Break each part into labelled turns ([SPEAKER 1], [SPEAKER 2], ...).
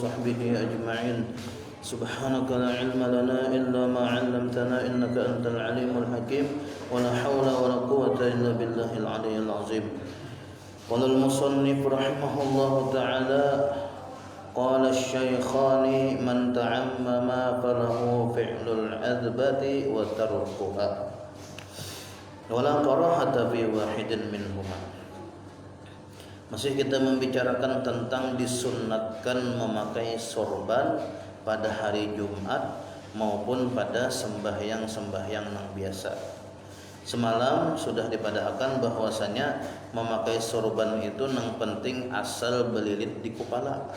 [SPEAKER 1] وصحبه أجمعين. سبحانك لا علم لنا إلا ما علمتنا إنك أنت العليم الحكيم ولا حول ولا قوة إلا بالله العلي العظيم. قال المصنف رحمه الله تعالى: قال الشيخان من تعمم فله فعل العذبة وتركها ولا كراهة في واحد منهما. Masih kita membicarakan tentang disunnatkan memakai sorban pada hari Jumat maupun pada sembahyang-sembahyang yang biasa. Semalam sudah dipadahkan bahwasanya memakai sorban itu yang penting asal belilit di kepala.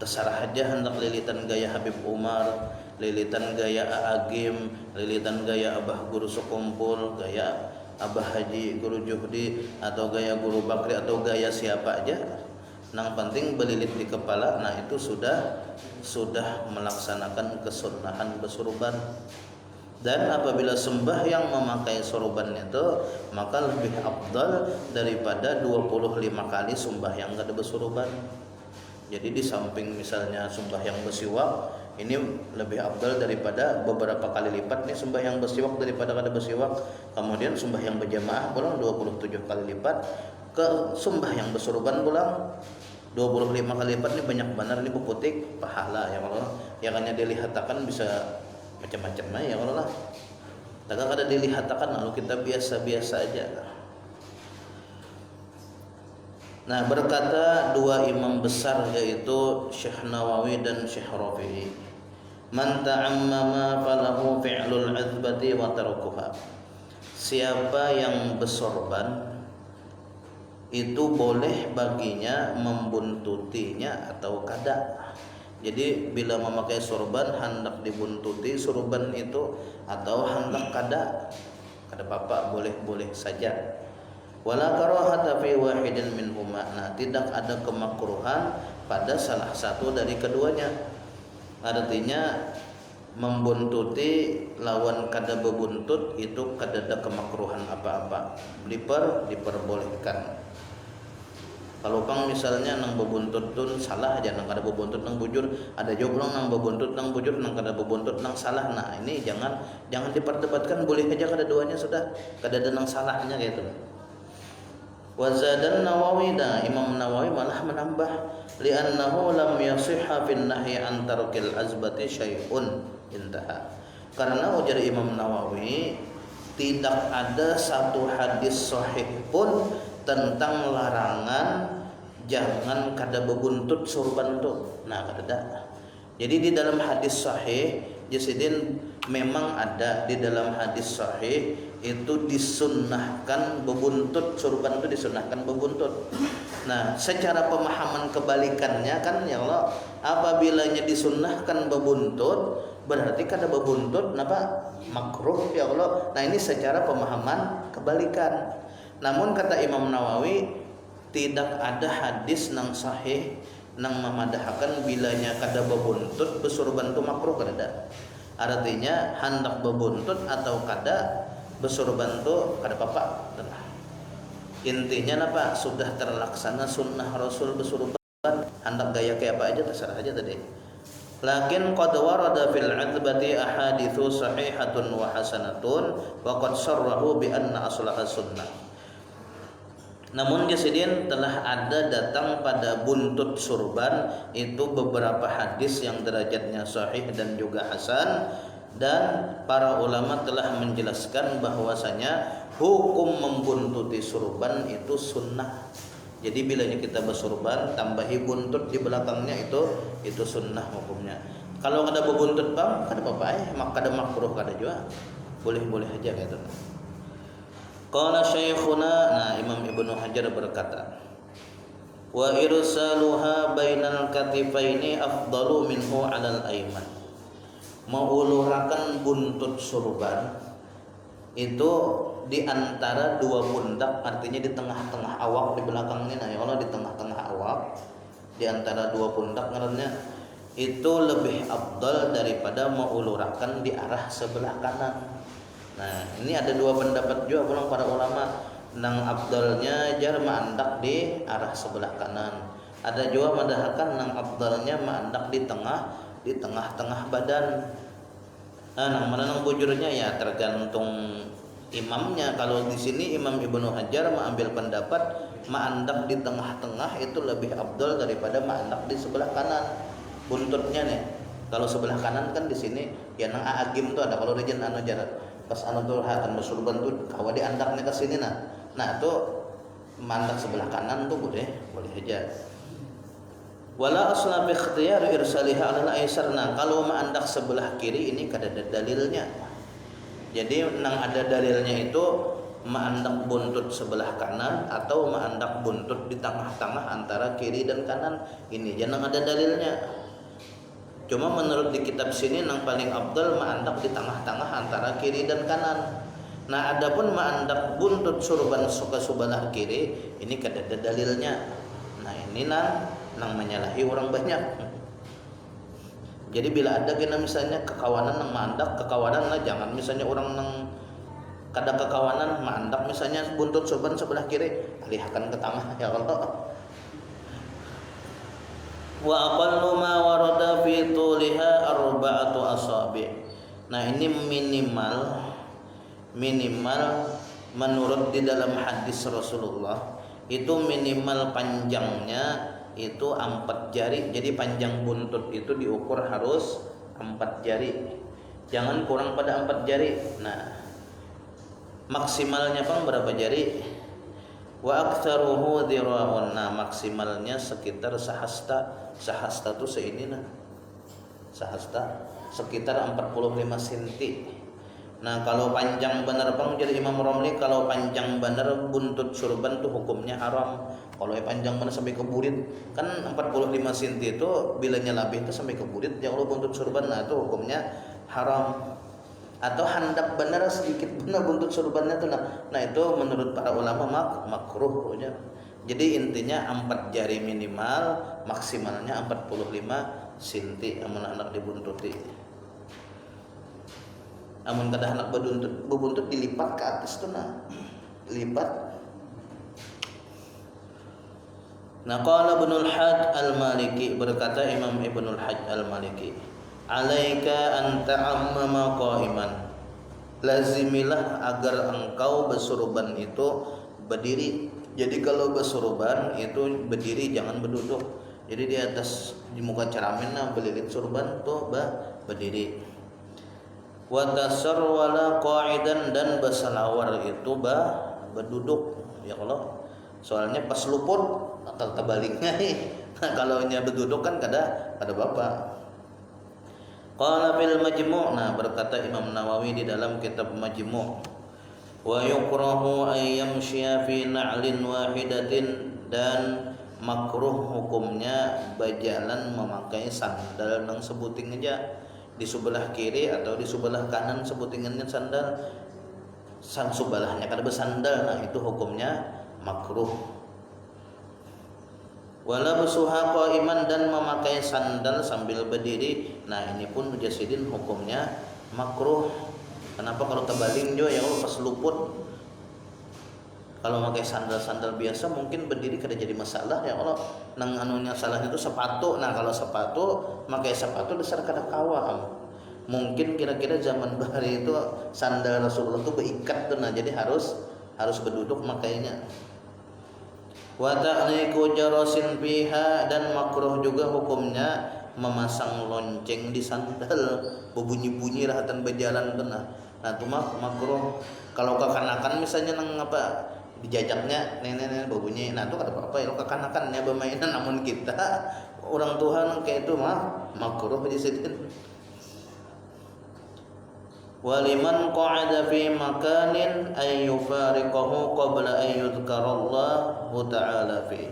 [SPEAKER 1] Terserah aja hendak lilitan gaya Habib Umar, lilitan gaya Agim, lilitan gaya Abah Guru Sekumpul, gaya Abah Haji Guru Juhdi, atau gaya Guru Bakri, atau gaya siapa aja. Yang penting belilit di kepala. Nah itu sudah melaksanakan kesunahan bersorban. Dan apabila sembahyang memakai sorban itu, maka lebih afdal daripada 25 kali sembahyang kada bersorban. Jadi di samping misalnya sembahyang bersiwak, ini lebih afdal daripada beberapa kali lipat nih sembahyang bersiwak daripada kada bersiwak. Kemudian sembahyang berjamaah pulang 27 kali lipat, ke sembahyang bersorban pulang 25 kali lipat. Ini banyak benar, ini bukutik pahala ya Allah. Yang hanya dilihatakan bisa macam-macam ya Allah. Takkan kada dilihatakan lalu kita biasa-biasa aja. Nah, berkata dua imam besar yaitu Syekh Nawawi dan Syekh Rafi'i, man ta'ammama falahu fi'lul 'adzbati wa tarkuha. Siapa yang bersorban itu boleh baginya membuntutinya atau kada. Jadi bila memakai sorban hendak dibuntuti sorban itu atau hendak kada apa-apa, boleh-boleh saja. Wala karahata fi wahidin minhuma. Nah, tidak ada kemakruhan pada salah satu dari keduanya. Artinya membuntuti lawan kada bebuntut itu kada ada kemakruhan apa-apa. Diperbolehkan. Kalau pang misalnya nang bebuntut tu salah aja, nang kada bebuntut nang bujur, ada juga pulang nang bebuntut nang bujur, nang kada bebuntut nang salah. Nah, ini jangan diperdebatkan, boleh aja kada duanya sudah, kada ada nang salahnya gitu. Wazadan Nawawi, dan Imam Nawawi malah menambah, li'annahu lam yasihha fin nahyi an tarkil azbati syai'un intaha. Karena ujar Imam Nawawi tidak ada satu hadis sahih pun tentang larangan jangan kada bebuntut sorban tu. Nah, kada ada. Jadi di dalam hadis sahih Jasidin memang ada di dalam hadis sahih itu disunnahkan bebuntut, sorban itu disunnahkan bebuntut. Nah, secara pemahaman kebalikannya kan ya Allah, apabila disunnahkan bebuntut berarti kada bebuntut napa makruh ya Allah. Nah, ini secara pemahaman kebalikan. Namun kata Imam Nawawi tidak ada hadis nang sahih nang memadahkan bilanya kada bebuntut besorban itu makruh, kada ada. Artinya hendak bebuntut atau kada besorban itu kada apa-apa. Intinya apa? Sudah terlaksana sunnah Rasul besorban, hendak gaya kayak apa aja terserah aja tadi. Lakin qad warada fil 'adzbati ahaditsu sahihatun wa hasanatun wa qad sarrahu bi anna aslaha sunnah. Namun Jasidin telah ada datang pada buntut sorban itu beberapa hadis yang derajatnya sahih dan juga hasan, dan para ulama telah menjelaskan bahwasanya hukum membuntuti sorban itu sunnah. Jadi bila kita bersorban tambahi buntut di belakangnya itu sunnah hukumnya. Kalau ada bebuntut bang, kada apa-apa kada makruh kada juga. Boleh-boleh aja gitu. Qala Syekhuna, nah Imam Ibnu Hajar berkata, wa irsaluha bainal katifaini afdalu minhu 'alal aiman. Mengulurakan buntut sorban itu di antara dua pundak, artinya di tengah-tengah awak, di belakangnya, nah ya Allah, di tengah-tengah awak, di antara dua pundak ngarannya, itu lebih afdal daripada mengulurakan di arah sebelah kanan. Nah, ini ada dua pendapat juga pulang para ulama. Nang afdalnya jar mandak di arah sebelah kanan. Ada juga madahkan nang afdalnya ma'andak di tengah-tengah badan. Nang mana nang bujurnya ya tergantung imamnya. Kalau di sini Imam Ibnu Hajar mengambil pendapat ma'andak di tengah-tengah itu lebih afdal daripada ma'andak di sebelah kanan buntutnya nih. Kalau sebelah kanan kan di sini ya nang aagim tuh ada, kalau region anu jarak pas anu tuh hatan bersurban tuh kawa di andaknya ke sini nah tuh mandak sebelah kanan tuh boleh aja. Wala asla bi ikhtiyar irsaliha ala al-aisar. Nah, kalau mandak sebelah kiri ini kada ada dalilnya. Jadi nang ada dalilnya itu mandak buntut sebelah kanan atau mandak buntut di tengah-tengah antara kiri dan kanan. Ini jangan ada dalilnya. Cuma menurut di kitab sini nang paling afdal mandak di tengah-tengah antara kiri dan kanan. Nah, adapun mandak buntut surban suka sebelah kiri ini kada ada dalilnya. Nah, ini nang menyalahi orang banyak. Jadi bila ada kena misalnya kekawanan nang mandak, kekawanan lah jangan misalnya orang nang kada kekawanan mandak misalnya buntut surban sebelah kiri, alihkan ke tengah ya Allah. Wa aqallu ma warada fi tuliha arba'atu asabi'. Nah, ini minimal menurut di dalam hadis Rasulullah itu minimal panjangnya itu 4 jari. Jadi panjang buntut itu diukur harus 4 jari. Jangan kurang pada 4 jari. Nah, maksimalnya Bang berapa jari? Wa aktsaruhu dhira'un. Nah, maksimalnya sekitar sahasta. Sahasta tuh seini nah. Sahasta sekitar 45 cm. Nah, kalau panjang benar Bang jadi Imam Romli, kalau panjang benar buntut surban tuh hukumnya haram. Kalau panjang benar sampai ke burit, kan 45 cm itu bilanya lebih itu sampai ke burit, ya kalau buntut surban nah itu hukumnya haram. Atau handap benar sedikit benar buntut surbannya tuh nah itu menurut para ulama makruh ya. Jadi intinya 4 jari minimal, maksimalnya 45 cm anak-anak dibuntuti. Amun kada anak bebuntut dilipat ke atas tuh nah. Lipat. Nah, qala Ibnul Hajj Al-Maliki, berkata Imam Ibnul Hajj Al-Maliki, alaika an ta'ammama qa'iman. Lazimilah agar engkau bersurban itu berdiri. Jadi kalau bersurban itu berdiri, jangan berduduk. Jadi di atas di muka cermin nah belilit surban tuh berdiri. Wa tasarwala qa'idan, dan bersalawar itu berduduk ya Allah. Soalnya pas luput atau terbaliknya nah, kalau nya berduduk kan kada bapak. Qala fil Majmu'. Nah, berkata Imam Nawawi di dalam kitab Majmu', wa yukrahu ay yamshiya fi na'lin wahidatin, dan makruh hukumnya berjalan memakai sandal nang sebuting aja di sebelah kiri atau di sebelah kanan sebutingannya sandal. Sang sebelahnya kada bersandal, nah itu hukumnya makruh. Wala busuha qa'iman, dan memakai sandal sambil berdiri. Nah, ini pun mujasidin hukumnya makruh. Kenapa? Kalau terbaling jo ya pas luput. Kalau pakai sandal biasa mungkin berdiri kada jadi masalah ya Allah. Nang anunya salahnya itu sepatu. Nah, kalau sepatu pakai sepatu dasar kada kawam. Mungkin kira-kira zaman bahari itu sandal Rasulullah itu berikat tuh, nah jadi harus berduduk makainya. Wa ta'liqu jarasin fiha, dan makruh juga hukumnya memasang lonceng di sandal, berbunyi-bunyi rahatan berjalan tenah. Nah, itu makruh. Kalau kekanakan misalnya nang apa dijajaknya nenek berbunyi, nah itu kada apa-apa ya kekanakannya bermainan. Namun kita orang Tuhan kayak itu makruh disidin. Waliman qa'ada fi makanin ay yufariqahu qabla ay yudhkarallahu ta'ala fi.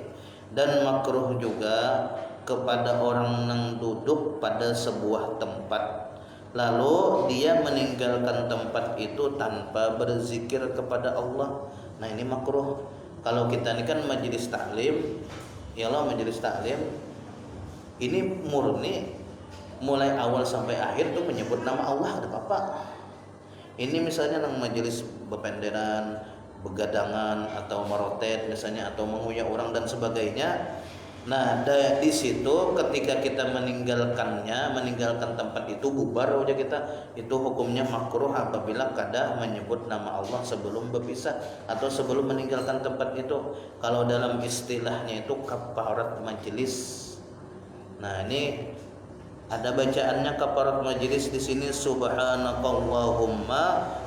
[SPEAKER 1] Dan makruh juga kepada orang yang duduk pada sebuah tempat lalu dia meninggalkan tempat itu tanpa berzikir kepada Allah. Nah, ini makruh. Kalau kita ini kan majelis taklim, ya Allah, majelis taklim ini murni mulai awal sampai akhir tuh menyebut nama Allah, ada apa? Ini misalnya nang majelis bependeran, begadangan atau merotet misalnya atau menguyak orang dan sebagainya, Nah, di situ ketika kita meninggalkan tempat itu bubar aja kita, itu hukumnya makruh apabila kada menyebut nama Allah sebelum berpisah atau sebelum meninggalkan tempat itu. Kalau dalam istilahnya itu kafarat majelis. Nah, ini ada bacaannya kafarat majelis di sini, subhanakallahumma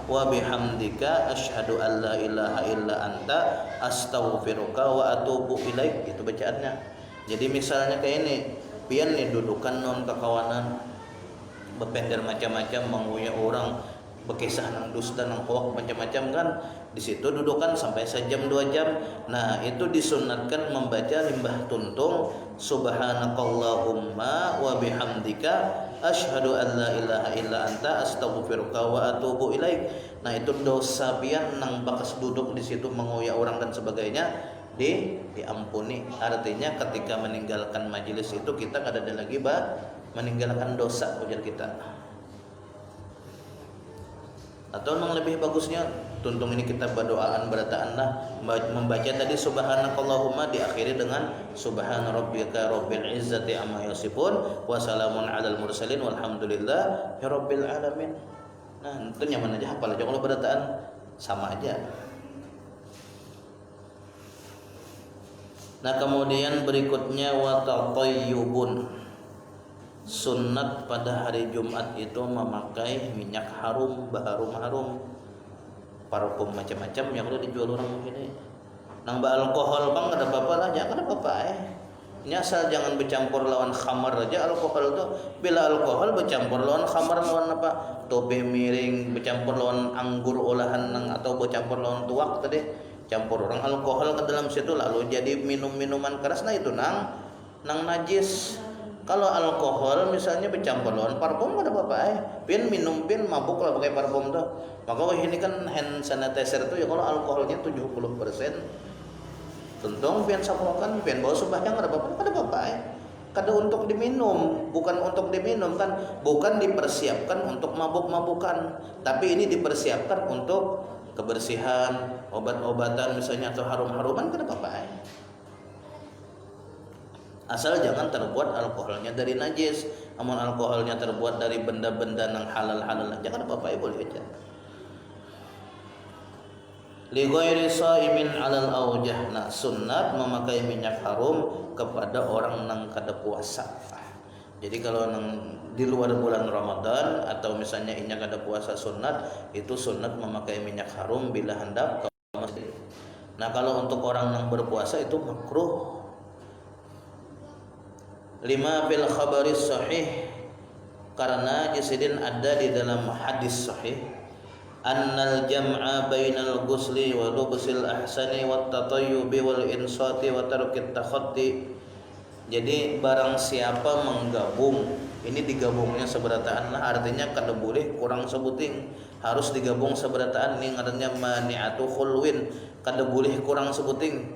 [SPEAKER 1] wa bihamdika asyhadu an la ilaha illa anta astaghfiruka wa atubu ilaik. Itu bacaannya. Jadi misalnya kayak ini, pian nih dudukan non kekawanan bepender macam-macam, menguya orang, berkisah nang dusta nang hoak macam-macam kan. Di situ dudukan sampai sejam 2 jam. Nah, itu disunatkan membaca limbah tuntung subhanakallahumma wa bihamdika asyhadu an la ilaha illa anta astaghfiruka wa atubu ilaik. Nah, itu dosa pian nang bakas duduk di situ menguya orang dan sebagainya diampuni. Artinya ketika meninggalkan majelis itu kita kada ada lagi meninggalkan dosa ujar kita. Atau yang lebih bagusnya tuntung ini kita berdoaan berataanlah membaca tadi subhanakallahumma diakhiri dengan subhana rabbika rabbil izzati amma yasifun wa salamun alal mursalin walhamdulillahi rabbil alamin. Nah, itu nyaman aja hafal aja kalau berataan sama aja. Nah, kemudian berikutnya watatayyubun. Sunnat pada hari Jumat itu memakai minyak harum, baharum-harum, parfum macam-macam yang udah dijual orang begini. Nang alkohol bang ada apa-apa lah, jangan ada apa-apa Ini asal jangan bercampur lawan khamar aja alkohol tuh. Bila alkohol bercampur lawan khamar lawan apa? Tobe miring bercampur lawan anggur olahan nang atau bercampur lawan tuak tadi. Campur orang alkohol ke dalam situ lalu jadi minuman keras, nah itu nang najis. Kalau alkohol misalnya bercampur lawan parfum ada apa-apa pin minum pin mabuk lah pakai parfum tuh. Maka ini kan hand sanitizer tuh ya kalau alkoholnya 70%. Tentung pin sapukan pin bawa sembahyang ada apa-apa kada untuk diminum, bukan untuk diminum kan, bukan dipersiapkan untuk mabuk-mabukan, tapi ini dipersiapkan untuk kebersihan, obat-obatan misalnya atau harum-haruman kan apa-apa asal jangan terbuat alkoholnya dari najis. Namun alkoholnya terbuat dari benda-benda yang halal-halal jangan apa-apa boleh aja. Li ghairi shaimin 'alal aujah. Nah, sunnat memakai minyak harum kepada orang nang kada puasa. Jadi kalau di luar bulan Ramadan atau misalnya ini ada puasa sunat, itu sunat memakai minyak harum bila hendak ke masjid. Nah, kalau untuk orang yang berpuasa itu makruh. Lima fil khabaris sahih, karena jasidin ada di dalam hadis sahih annal jam'a bainal ghusli wa lubsil ahsani wat tatayyubi wal insati wa tarkit takhatti. Jadi barang siapa menggabung, ini digabungnya seberataan lah, artinya kada boleh kurang sebuting, harus digabung seberataan. Ini artinya mani'atu khulwin, kada boleh kurang sebuting,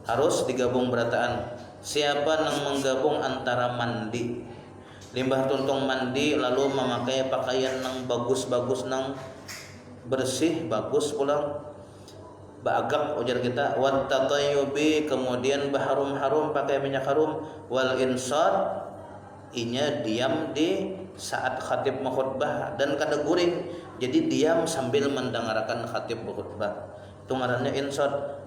[SPEAKER 1] harus digabung berataan. Siapa yang menggabung antara mandi, limbah tuntung mandi lalu memakai pakaian yang bagus-bagus nang bersih bagus pulang bagak ujar kita, wat tatayyubi kemudian baharum-harum pakai minyak harum, wal insat inya diam di saat khatib mengkhutbah dan kada guring, jadi diam sambil mendengarkan khatib berkhutbah, itu ngarannya insat.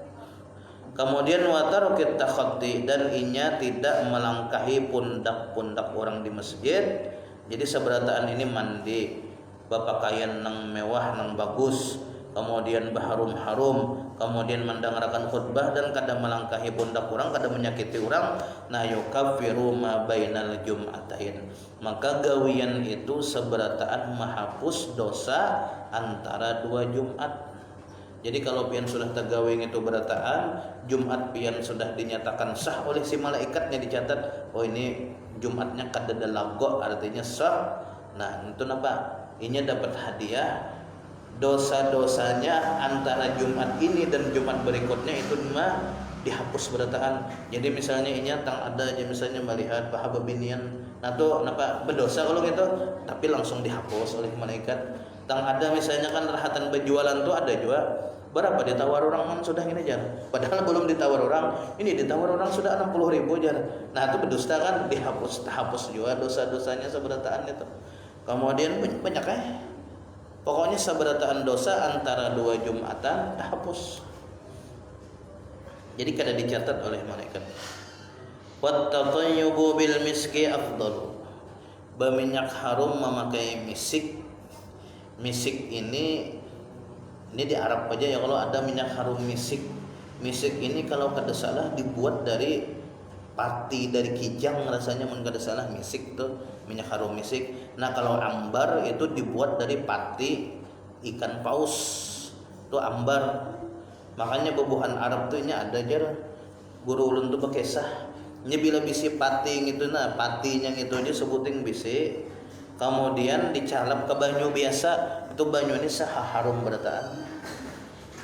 [SPEAKER 1] Kemudian watarukit takhatti, dan inya tidak melangkahi pundak-pundak orang di masjid. Jadi seberataan ini mandi berpakaian nang mewah nang bagus, kemudian baharum-harum, kemudian mendengarkan khutbah dan kada melangkahi pundak orang, kada menyakiti orang. Nah, yukaffiru ma bainal jum'atain, maka gawian itu seberataan menghapus dosa antara 2 Jumat. Jadi kalau pian sudah tergawing itu berataan, Jumat pian sudah dinyatakan sah oleh si malaikatnya, dicatat, oh ini Jumatnya kada lago, artinya sah. Nah, itu napa? Ini dapat hadiah. Dosa-dosanya antara Jumat ini dan Jumat berikutnya itu mah dihapus berataan. Jadi misalnya ini tang ada aja misalnya melihat paha binian, nah tuh napa berdosa kalau gitu, tapi langsung dihapus oleh malaikat. Tang ada misalnya kan rahatan berjualan tuh ada juga Berapa ditawar orang man sudah ini jar. Padahal belum ditawar orang, ini ditawar orang sudah 60.000 jar. Nah itu berdusta kan, dihapus juga dosa-dosanya seberataan itu. Kemudian banyak pokoknya seberataan dosa antara 2 Jumatan terhapus. Jadi kada dicatat oleh malaikat. Wat tatayyubu bil miski afdal. Berminyak harum memakai misik. Misik ini di Arab aja ya, kalau ada minyak harum misik. Misik ini kalau kada salah dibuat dari pati, dari kijang rasanya, mun kada salah misik tuh minyak harum misik. Nah kalau ambar itu dibuat dari pati ikan paus, itu ambar. Makanya bebuhan Arab tuh nya ada jar guru ulun tuh bekesah. Nya bila bisi pati gitu, nah patinya gitu aja sebuting bisi. Kemudian dicalap ke banyu biasa, itu banyu ini sah harum berataan.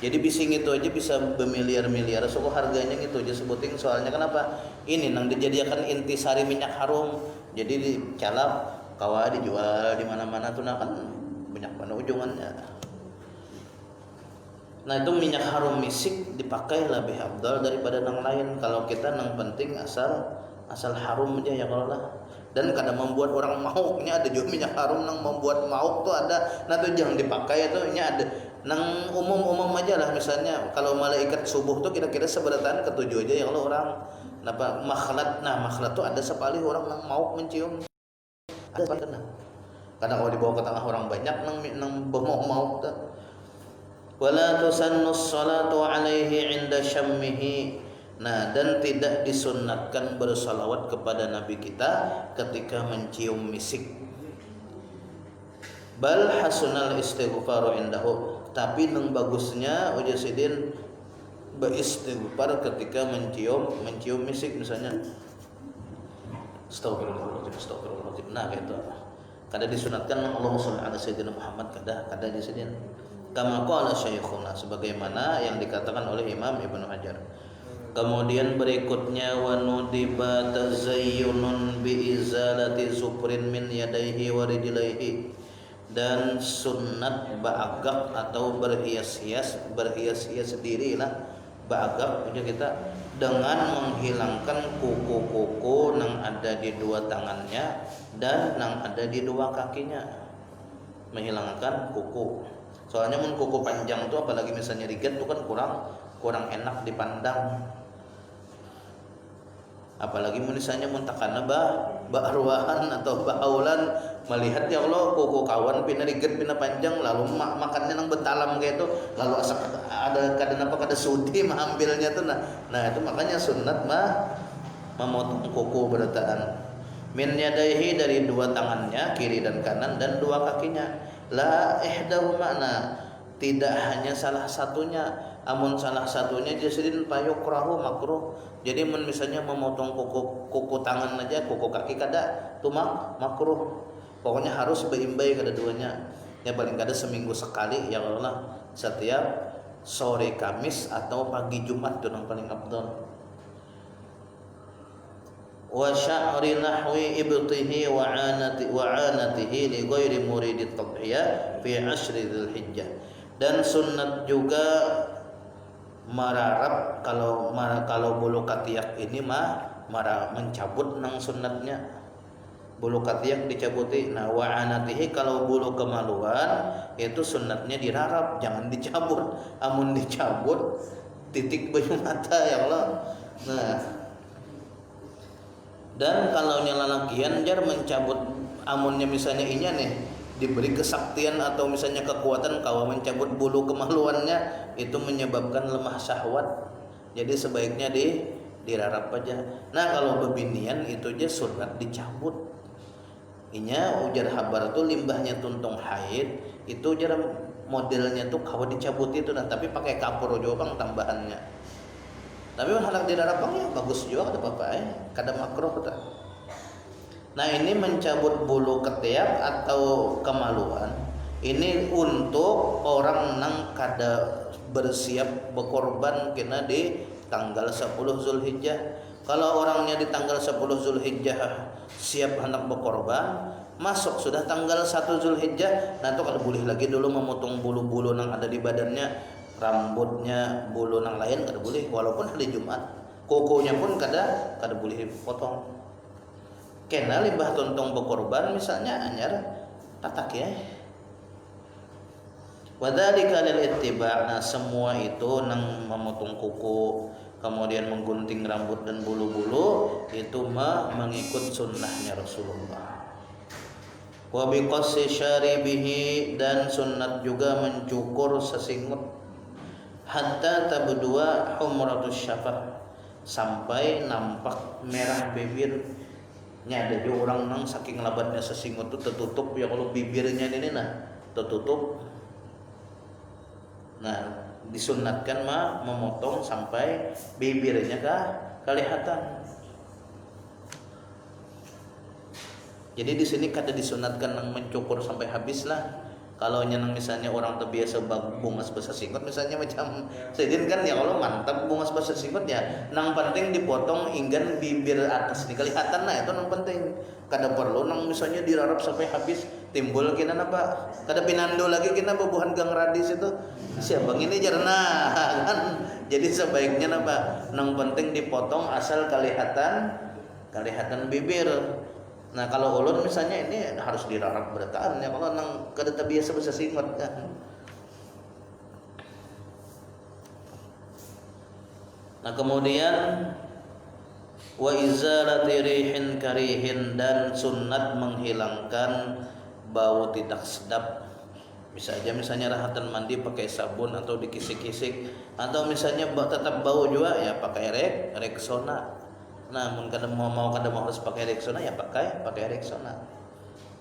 [SPEAKER 1] Jadi bising itu aja bisa bermiliar-miliar, so harganya gitu aja sebuting. Soalnya kenapa? Ini nang dijadikan intisari minyak harum. Jadi dicalap, kawa dijual di mana-mana tuh, nah kan banyak mana ujungannya. Nah itu minyak harum misik dipakai lebih abdal daripada nang lain. Kalau kita nang penting asal harum aja ya kalau lah. Dan kadang membuat orang mauknya ada juga minyak harum nang membuat mauk tuh ada. Nah tuh jangan dipakai tuh, nya ada nang umum aja lah. Misalnya kalau malaikat subuh tuh kira-kira seberataan ketujuh aja ya kalau orang. Napa makhlat? Nah makhlat tuh ada sekali orang nang mauk mencium. Ada kadang. Kadang kalau dibawa ke tengah orang banyak nang mauk tuh. Wala tusannu sholatu alaihi inda syammihi. Nah, dan tidak disunnatkan bersalawat kepada Nabi kita ketika mencium misik. Bal hasunal istighfaru indahu. Tapi nang bagusnya ujasidin beristighfar ketika mencium misik misalnya. Astagfirullahaladzim. Nah, gitu. Kada disunatkan Allahumma shalli ala sayyidina Muhammad, kada disidin. Kama qala syekhuna, sebagaimana yang dikatakan oleh Imam Ibnu Hajar. Kemudian berikutnya wa nudiba tazayyunun bi izalati sufrin min yadayhi wa rijlaihi. Dan sunnat ba'agak atau berhias-hias dirilah ba'agak aja kita dengan menghilangkan kuku-kuku yang ada di 2 tangannya dan yang ada di 2 kakinya. Menghilangkan kuku. Soalnya mun kuku panjang tuh apalagi misalnya riget tuh kan kurang enak dipandang. Apalagi misalnya muntakana ba'ruahan atau ba'aulan melihat ya Allah kuku kawan pina riget pina panjang lalu makannya nang bentalam kayak itu lalu asak ada kada sudi mah ambilnya tuh nah itu makanya sunnat mah memotong kuku berataan min yadaihi dari 2 tangannya kiri dan kanan dan 2 kakinya la ihdahu makna tidak hanya salah satunya, amun salah satunya jasidin payukrahu makruh. Jadi misalnya memotong kuku tangan aja, kuku kaki kada tuh makruh. Pokoknya harus beimbai kedua-duanya. Ya paling kada seminggu sekali ya Allah, setiap sore Kamis atau pagi Jumat itu yang paling afdal. Wa sya'ri nahwi ibtihi wa anatihi li ghairi muridit tadhiyah fi ashri dzulhijjah. Dan sunnat juga mararab kalau bulu katiak ini mencabut nang sunnatnya. Bulu katiak dicabuti. Nah wa anatihi kalau bulu kemaluan itu sunnatnya dirarap, jangan dicabut. Amun dicabut titik baju mata ya Allah. Nah dan kalau lalakian jar mencabut amunnya misalnya inya nih diberi kesaktian atau misalnya kekuatan kawa mencabut bulu kemaluannya itu menyebabkan lemah syahwat. Jadi sebaiknya dirarap aja. Nah kalau bebinian itu aja sunat dicabut. Inya ujar habar tuh limbahnya tuntung haid itu ujar modelnya tuh kawa dicabut itu nah tapi pakai kapur juga bang tambahannya. Tapi hendak dirarap bang ya bagus juga ada apa-apa kada makruh kita. Nah ini mencabut bulu ketiak atau kemaluan ini untuk orang nang kada bersiap berkorban kena di tanggal 10 Zulhijjah. Kalau orangnya di tanggal 10 Zulhijjah siap hendak berkorban, masuk sudah tanggal 1 Zulhijjah, nah itu kalau boleh lagi dulu memotong bulu-bulu yang ada di badannya. rambutnya bulu nang lain kada boleh walaupun hari Jumat. Kukunya pun kada boleh potong. Kena limbah tontong berkorban misalnya anyar tatak ya. Wadzalika lil ittiba'. Nah, semua itu nang memotong kuku, kemudian menggunting rambut dan bulu-bulu itu mengikut sunnahnya Rasulullah. Wa biqassi syaribihi, dan sunnat juga mencukur sesingut hatta tabdua humratus syafah, sampai nampak merah bibirnya. Ada juga orang nang saking labatnya sesingut itu tertutup ya, kalau bibirnya ini nah tertutup. Nah, disunatkan memotong sampai bibirnya kelihatan. Jadi di sini kada disunatkan nang mencukur sampai habis lah. Kalau nang misalnya orang terbiasa bungas besar singkot misalnya macam sedin kan ya, kalau mantap bungas besar singkot ya, nang penting dipotong inggan bibir atas ini kelihatan lah, itu nang penting. Kada perlu nang misalnya dirarap sampai habis, timbul kena apa? Kada pinando lagi kena bubuhan gang radis itu. Siapa ini jarna kan. Jadi sebaiknya apa? Nang penting dipotong asal kelihatan bibir. Nah, kalau ulun misalnya ini harus dirarap berataan ya, kalau nang kada terbiasa bahasa singkat kan. Nah, kemudian wa izalati rihin karihin, dan sunat menghilangkan bau tidak sedap. Bisa aja misalnya rahatan mandi pakai sabun atau dikisik-kisik, atau misalnya tetap bau juga ya pakai Rexona. Nah, kada mau harus pakai Rexona ya pakai Rexona.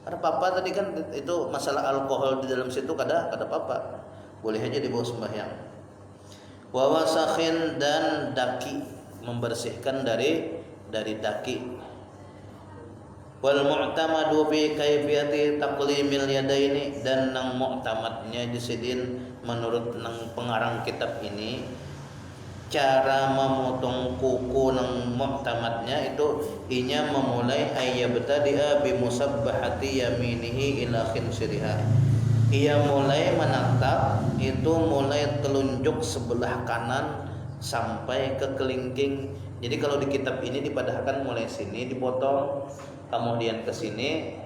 [SPEAKER 1] Karena papa tadi kan itu masalah alkohol di dalam situ kada apa-apa. Boleh aja dibawa sembahyang. Wa wasakhin, dan daki, membersihkan dari daki. Wal mu'tamadu fi kaifiyati taqlimil yadaini, dan nang mu'tamadnya disidin menurut nang pengarang kitab ini, cara memotong kuku nang mu'tamadnya itu inya memulai ayyabtadi'a bi musabbahati yaminihi ila khinsiriha. Ia mulai menatap itu mulai telunjuk sebelah kanan sampai ke kelingking. Jadi kalau di kitab ini dipadahkan mulai sini dipotong, kemudian ke sini.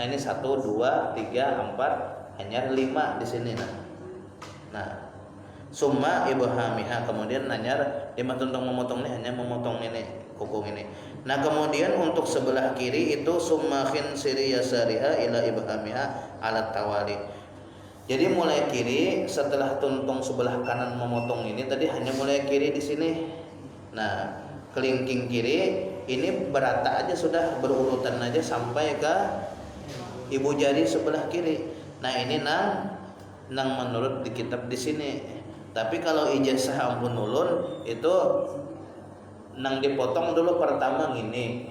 [SPEAKER 1] Nah, ini 1 2 3 4 hanya 5 di sini nah. Summa ibhamiha, kemudian nanyar lima tuntung memotong ini hanya memotong ini kuku ini. Nah, kemudian untuk sebelah kiri itu summa khinsiri yasariha ila ibhamiha ala tawali. Jadi mulai kiri setelah tuntung sebelah kanan memotong ini tadi hanya mulai kiri di sini. Nah, kelingking kiri ini berata aja sudah berurutan aja sampai ke ibu jari sebelah kiri. Nah, ini nang menurut di kitab di sini. Tapi kalau ijazah ampun ulun itu nang dipotong dulu pertama gini,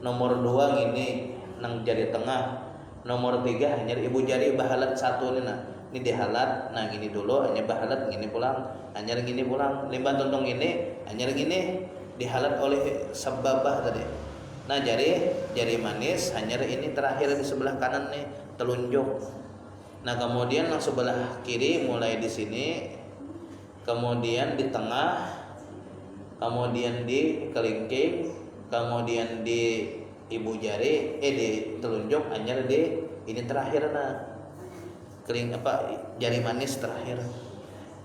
[SPEAKER 1] nomor 2 gini nang jari tengah, nomor 3 hanya ibu jari bahalat 1 nih ini dihalat. Nah, gini dulu hanya bahalat, gini pulang, hanya gini pulang. Limbah tuntung ini hanya gini dihalat oleh sababah tadi. Nah, jari manis hanya ini terakhir di sebelah kanan nih telunjuk. Nah, kemudian yang sebelah kiri mulai di sini, kemudian di tengah, kemudian di kelingking, kemudian di ibu jari, di telunjuk hanya di ini terakhir jari manis terakhir.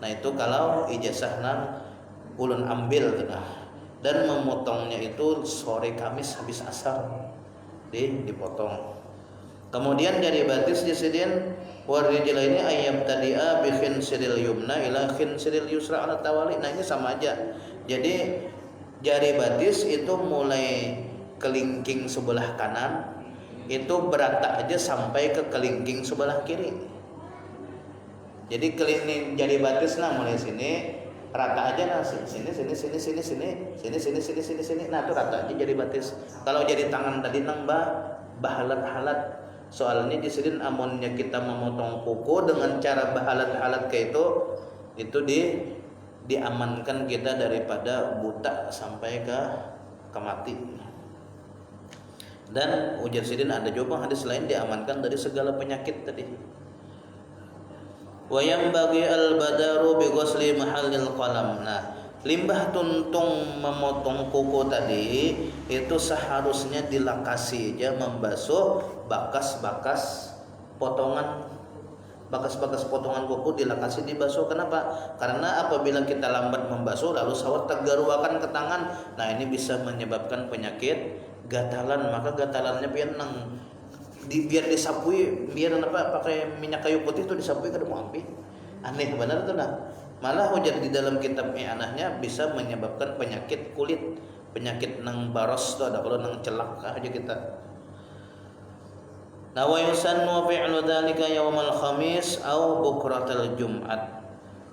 [SPEAKER 1] Nah, itu kalau ijazah nang ulun ambil dan memotongnya itu sore Kamis habis asar dipotong. Kemudian jari batis disidin warijila ini ayam tadi'a bi khinsiril yumna ila khinsiril yusra ala tawali. Nah, ini sama aja. Jadi jari batis itu mulai kelingking sebelah kanan itu berata aja sampai ke kelingking sebelah kiri. Jadi kelingking jari batis mulai sini rata aja sini. Nah, itu rata aja jari batis. Kalau jari tangan tadi nang bahalat-halat. Soalnya disidin amonnya kita memotong kuku dengan cara bahalat-halat kayak itu diamankan kita daripada buta sampai ke mati. Dan ujar sidin ada juga hadis lain diamankan dari segala penyakit tadi. Wa yanbaghi al-badaru bi ghusli mahallil qalam. Nah, limbah tuntung memotong kuku tadi itu seharusnya dilakasi aja membasuh bakas-bakas potongan kuku dilakasi dibasuh. Kenapa? Karena apabila kita lambat membasuh lalu sawat tergaruakan ke tangan, nah ini bisa menyebabkan penyakit gatalan. Maka gatalannya biar disapui, biar pakai minyak kayu putih itu disapui kada mau ampi. Aneh benar tuh nah. Malah ujar di dalam kitab anahnya bisa menyebabkan penyakit kulit, penyakit nang baros tuh ada kalau nang celak aja kita. Nah, wa yusannu fi'lu dzalika yaumal khamis au bukratal jum'at.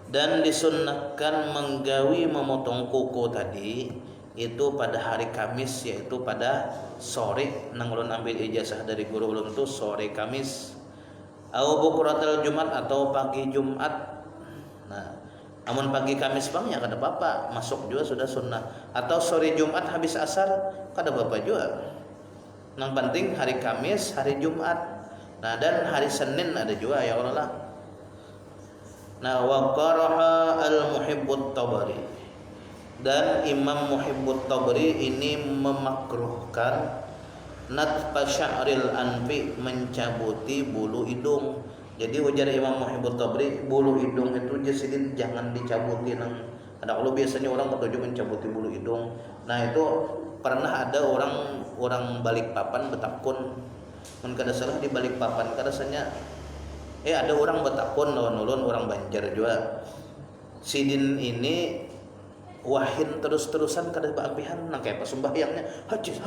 [SPEAKER 1] Dan disunnahkan menggawi memotong kuku tadi itu pada hari Kamis, yaitu pada sore. Nang ulun ambil ijazah dari guru ulun tuh sore Kamis. Au bukratal Jumat atau pagi Jumat. Nah, amun pagi Kamis bang ya kada apa-apa, masuk juga sudah sunnah. Atau sore Jumat habis asar kada apa-apa juga. Yang penting hari Kamis, hari Jumat. Nah, dan hari Senin ada juga ya Allah. Nah, wa qaraha al-Muhibbut Tabari. Dan Imam Muhibbut Tabari ini memakruhkan natfa sya'ril anfi, mencabuti bulu hidung. Jadi ujar Imam Muhibbut Tabari, bulu hidung itu jasidin jangan dicabuti nang. Ada kalau biasanya orang ketujuh mencabuti bulu hidung. Nah, itu pernah ada orang Balikpapan betakun, mun kada salah di Balikpapan kadasanya ada orang betakun lawan ulun orang Banjar juga. Sidin ini wahin terus-terusan kada baapihan nang kayak pasumbahyangnya hajis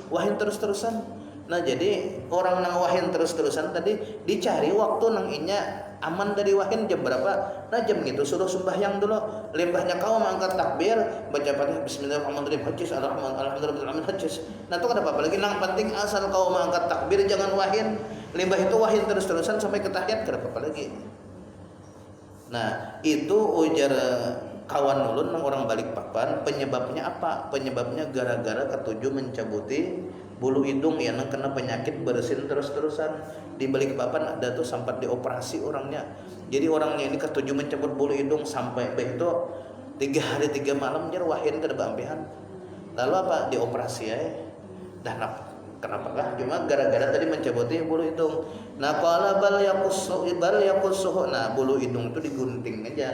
[SPEAKER 1] wahin terus-terusan. Nah, jadi orang nang wahin terus-terusan tadi dicari waktu nang inya aman dari wahin jam berapa. Nah, jam gitu suruh sembahyang dulu. Limbahnya kau mengangkat takbir, baca Fatihah bismillahirrahmanirrahim hajis alhamdulillah hajis. Nah, itu kada apa-apa lagi, nang penting asal kau mengangkat takbir jangan wahin. Limbah itu wahin terus-terusan sampai ke tahiyat kada apa-apa lagi. Nah, itu ujar kawan ulun nang orang Balikpapan, penyebabnya apa? Penyebabnya gara-gara ketujuh mencabuti bulu hidung ya, nang kena penyakit bersin terus-terusan. Di Balikpapan ada tuh sempat dioperasi orangnya. Jadi orangnya ini ketujuh mencabut bulu hidung sampai begitu 3 hari 3 malam jar wahin kada baampihan. Lalu apa? Dioperasi ya. Dah kenapa kah? Cuma gara-gara tadi mencabuti bulu hidung. Nah, qala bal yaqusuhu. Nah, bulu hidung itu digunting aja.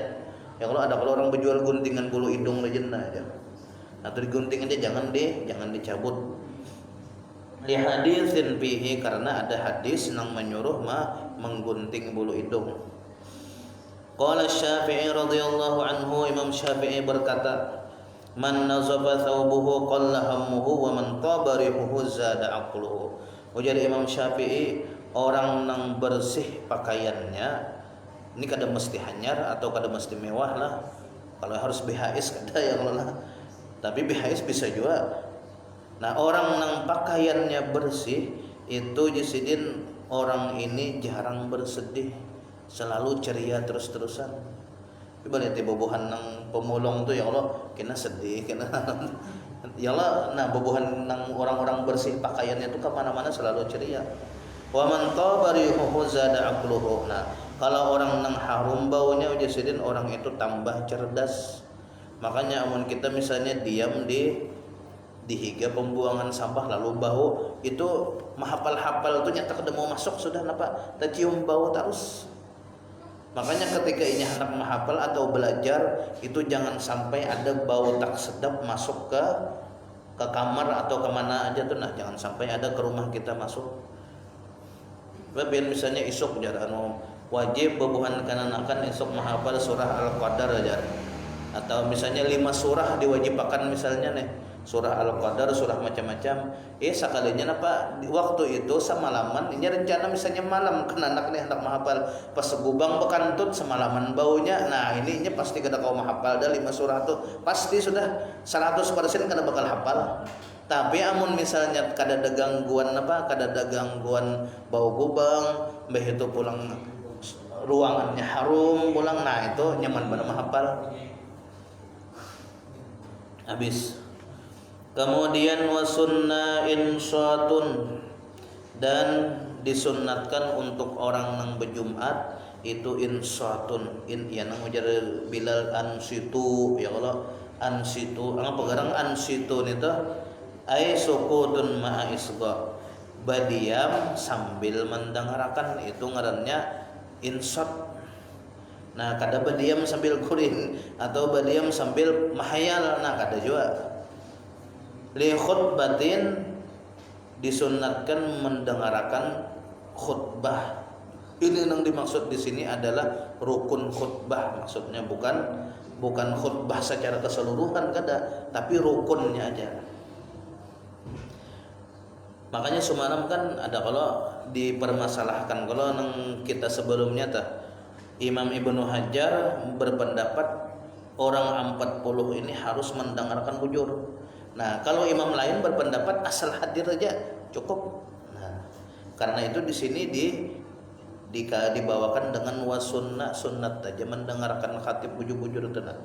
[SPEAKER 1] Ya kalau orang berjual guntingan bulu hidung legenda aja. Nah, itu digunting aja, jangan dicabut. Li haditsin fihi, karena ada hadis yang menyuruh menggunting bulu hidung. Qala Syafi'i radhiyallahu anhu, Imam Syafi'i berkata, man nazafa thawbuhu qalla hammuhu wa man tabarihu zada aqluhu. Ujar Imam Syafi'i, orang yang bersih pakaiannya ini kada mesti hanyar atau kada mesti mewah lah. Kalau harus BHS kada ya Allah. Tapi BHS bisa juga. Nah, orang yang pakaiannya bersih itu jisidin orang ini jarang bersedih, selalu ceria terus-terusan. Coba lihat bobohan nang pemulung tuh ya Allah, kena sedih, kena ya Allah. Nah, bobohan nang orang-orang bersih pakaiannya tuh kemana-mana selalu ceria. Wa man tabarihu zada aqluhu. Nah, kalau orang nang harum baunya jisidin orang itu tambah cerdas. Makanya amun kita misalnya diam di higa pembuangan sampah lalu bau itu mahapal-hafal tuh nyata kada mau masuk sudah napa tercium bau terus. Makanya ketika ini hendak menghafal atau belajar itu jangan sampai ada bau tak sedap masuk ke kamar atau kemana aja tuh. Nah, jangan sampai ada ke rumah kita masuk. Biar misalnya isuk jarang wajib bebuhan kananakan isuk menghafal surah Al-Qadar aja. Atau misalnya 5 surah diwajibkan misalnya nih. Surah Al-Qadar, surah macam-macam. Sekalinya apa di waktu itu semalaman ini rencana misalnya malam kan anak nih hendak menghafal pas gubang bekantut semalaman baunya. Nah, ininya pasti kada kau menghafal dah 5 surah tuh. Pasti sudah 100% kada bakal hafal. Tapi amun misalnya kada ada gangguan bau gubang, mbah itu pulang ruangannya harum pulang, nah itu nyaman benar menghafal. Habis. Kemudian wasunna insatun, dan disunnatkan untuk orang yang berjumat itu insatun ya nang ujar Bilal ansitu ya kalau ansitu ang pegarang ansitu itu ai sukutun ma'a isqa badiam sambil mendengarkan itu ngarannya insat. Nah kada badiam sambil kuring atau badiam sambil mahayal, nah kada juga. Li khutbatin disunatkan mendengarkan khutbah. Ini yang dimaksud di sini adalah rukun khutbah, maksudnya bukan khutbah secara keseluruhan kada, tapi rukunnya aja. Makanya semalam kan ada kalau dipermasalahkan kalau nang kita sebelumnya Imam Ibnu Hajar berpendapat orang 40 ini harus mendengarkan bujur. Nah, kalau imam lain berpendapat asal hadir aja cukup. Nah, karena itu di sini dibawakan dengan wasunnah sunnat aja mendengarkan khatib bujur-bujur tenang.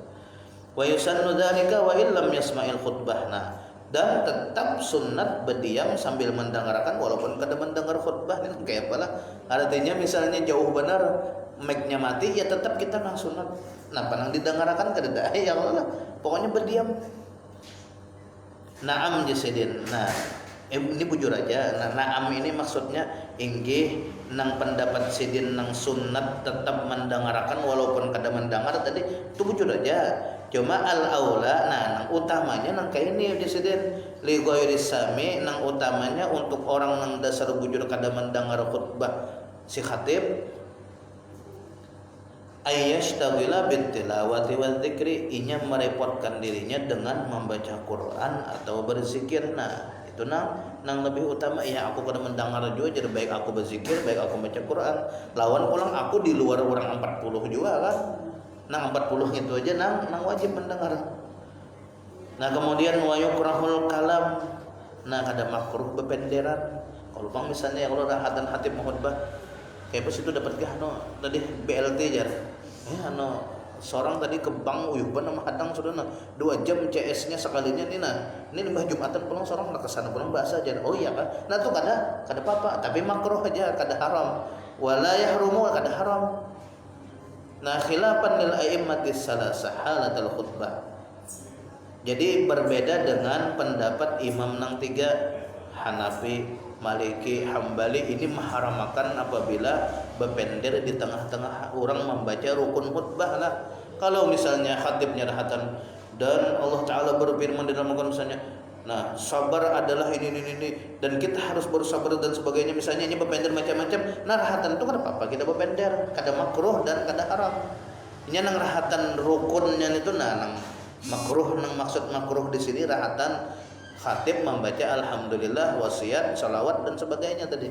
[SPEAKER 1] Wa yusannu dzalika wa illam yasma'il khutbah. Nah, dan tetap sunnat berdiam sambil mendengarkan walaupun kada mendengar khutbah ini kayak apalah. Artinya misalnya jauh benar mic-nya mati ya tetap kita nang sunat. Nah, panang didengarkan kada ada ya Allah. Pokoknya berdiam. Naam jasidin. Nah, ini bujur aja. Nah, naam ini maksudnya inggih nang pendapat sidin nang sunnat tetap mendengarkan walaupun kada mendengar tadi itu bujur aja. Cuma al aula nah nang utamanya nang kayak ini jasidin li ghairis sami nang utamanya untuk orang nang dasar bujur kada mendengar khutbah si khatib ayyashtagila bittilawati wadzikri, inya merepotkan dirinya dengan membaca Quran atau berzikir. Nah, itu nang lebih utama ya aku kada mendengar juga jadi baik aku berzikir, baik aku baca Quran. Lawan pulang aku di luar orang 40 juga kan. Nang 40 itu aja nang wajib mendengar. Nah, kemudian wa yukrahul kalam. Nah, kada makruh bependeran. Kalau bang misalnya kalau rahatan hatib khutbah kayak pas itu dapat gah tadi BLT jar seorang tadi ke bank uyuban sama hadang sudah 2 jam CS-nya sekalinya ini Mbah Jumatan pulang seorang nak kesana pulang bahasa aja oh iya kan nah tuh kada apa-apa tapi makruh aja kada haram wala yahrumu kada haram. Nah khilafan lil a'immatis salasah halatul khutbah, jadi berbeda dengan pendapat imam nang 3 Hanafi, Maliki, Hambali ini mengharamkan apabila berpender di tengah-tengah orang membaca rukun khutbah lah. Kalau misalnya khatibnya rahatan dan Allah Ta'ala berfirman di dalam Al-Quran misalnya, nah sabar adalah ini dan kita harus bersabar dan sebagainya. Misalnya ini berpender macam-macam, nah rahatan itu kada apa-apa kita berpender, kada makruh dan kada haram. Ini nang rahatan rukunnya itu nang makruh nang maksud makruh di sini rahatan khatib membaca alhamdulillah, wasiat, salawat dan sebagainya tadi.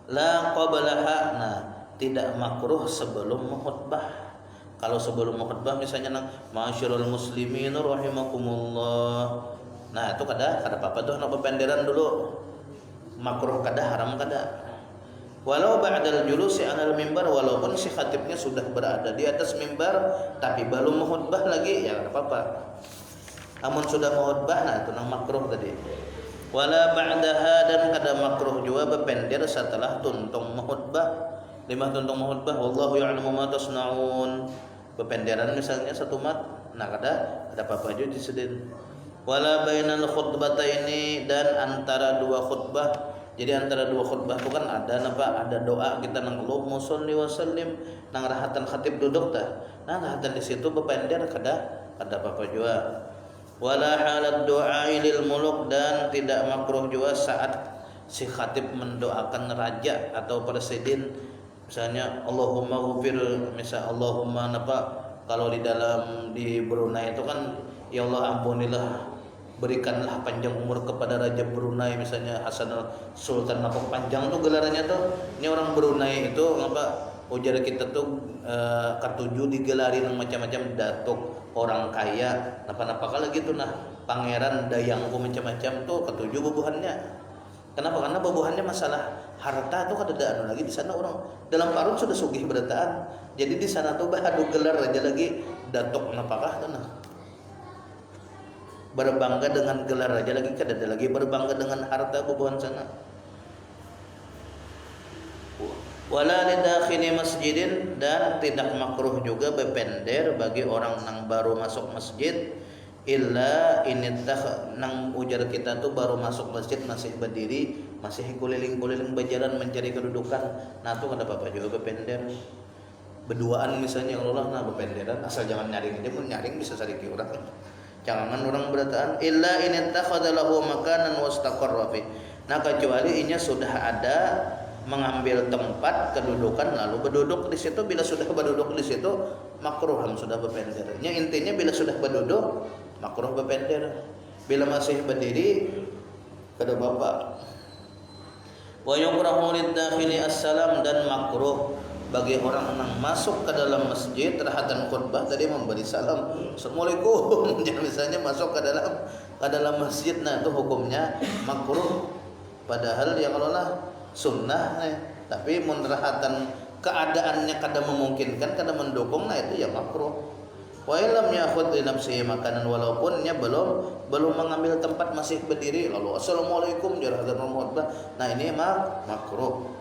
[SPEAKER 1] La qablaha, nah tidak makruh sebelum khutbah. Kalau sebelum khutbah misalnya nang masyarul muslimin rahimakumullah. Nah, itu kada apa-apa tuh nak berpenderan dulu. Makruh kada, haram kada. Walau ba'dal julusi 'alal mimbar, walaupun si khatibnya sudah berada di atas mimbar tapi belum khutbah lagi ya enggak apa-apa. Amun sudah khutbah nah itu nang makruh tadi. Wala ba'daha, dan kada makruh juga berpender setelah tuntung khutbah. Lima tuntung khutbah wallahu ya'lamu ma tasnaun. Berpenderan misalnya satu mat, nah kada apa-apa juga disedin. Wala bainal khutbataini, dan antara dua khutbah. Jadi antara dua khutbah itu kan ada doa kita nang Allahumma sholli wa sallim nang rahatan khatib duduk tah. Nah rahatan di situ berpender kada apa-apa juga. Wala halat doa lil muluk, dan tidak makruh juga saat si khatib mendoakan raja atau presiden. Misalnya Allahumma ghufir, misal Allahumma kalau di Brunei itu kan ya Allah ampunilah, berikanlah panjang umur kepada Raja Brunei misalnya Hasan Sultan panjang tuh gelarannya tuh. Ini orang Brunei itu ujar kita tuh ketujuh digelarin macam-macam datuk orang kaya napa kalau gitu pangeran dayangku macam-macam tuh ketujuh bubuhannya. Kenapa? Karena bubuhannya masalah harta tuh kada lagi di sana orang dalam parut sudah sugih berataan. Jadi di sana tuh bahadu gelar aja lagi datuk napakah tuh berbangga dengan gelar aja lagi kada ada lagi berbangga dengan harta bubuhan sana. Wala lidakhili masjidin, dan tidak makruh juga bepender bagi orang yang baru masuk masjid, illa inittakh, nang ujar kita tuh baru masuk masjid masih berdiri, masih keliling-keliling berjalan mencari kedudukan, nah tuh kada apa-apa juga bepender. Berduaan misalnya Allah, nah bependeran asal jangan nyaring aja, mun nyaring bisa sariki urang. Jangan orang berataan illa initakhadha lahu makanan wastaqarra fi. Nah kecuali inya sudah ada mengambil tempat kedudukan lalu berduduk di situ. Bila sudah berduduk di situ makruh sudah berpender. Intinya bila sudah berduduk makruh berpender. Bila masih berdiri kada bapak. Wa yukrahu lid-dakhili as-salam, dan makruh bagi orang yang masuk ke dalam masjid rahatan khutbah tadi memberi salam, assalamualaikum. Jangan misalnya masuk ke dalam masjid, nah itu hukumnya makruh. Padahal ya kalau lah sunnah, tapi munrahatan keadaannya kada memungkinkan, kada mendukung, nah itu ya makruh. Wa illam ya'khudh li nafsihi makanan, walaupun nya belum mengambil tempat masih berdiri lalu assalamualaikum jarhatan khutbah, nah ini makruh.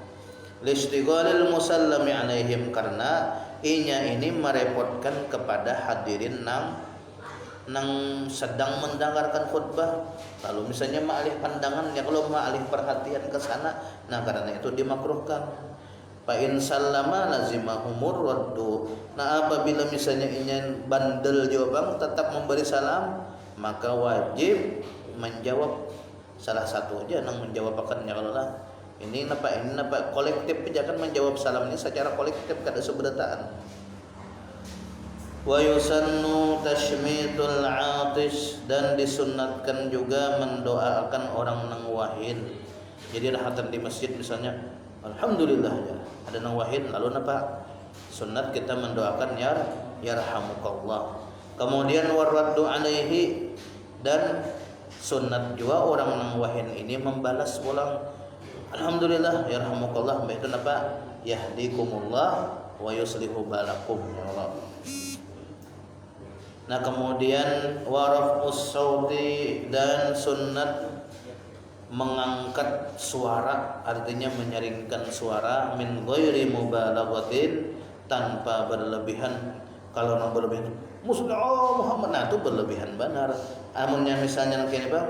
[SPEAKER 1] Listighalil musallami alaihim, karena inya ini merepotkan kepada hadirin nang sedang mendengarkan khutbah. Lalu misalnya maalih pandangan, ya kalau maalih perhatian ke sana, nah karena itu dimakruhkan. Fa in sallama lazimahumur raddu. Nah apabila misalnya inya bandel jawabang tetap memberi salam, maka wajib menjawab salah satu aja nang menjawab akan ya Allah. Ini napa kolektif, jangan menjawab salam ini secara kolektif kada seberataan. Wa yusannu tashmitul 'atish, dan disunnatkan juga mendoakan orang nang wahid. Jadi rahatan di masjid misalnya alhamdulillah ya, ada nang wahid lalu napa sunnat kita mendoakan ya yarhamukallah. Kemudian waraddu alaihi, dan sunnat juga orang nang wahid ini membalas pulang alhamdulillah yarhamukallah, itu napa yahdikumullah wa yuslihu balakum ya Allah. Nah kemudian warafus sauti, dan sunnat mengangkat suara, artinya menyaringkan suara min ghairi mubalaghatin, tanpa berlebihan. Kalau nak berlebihan Muslim Muhammad, nah itu berlebihan benar. Amunnya misalnya kene Bang,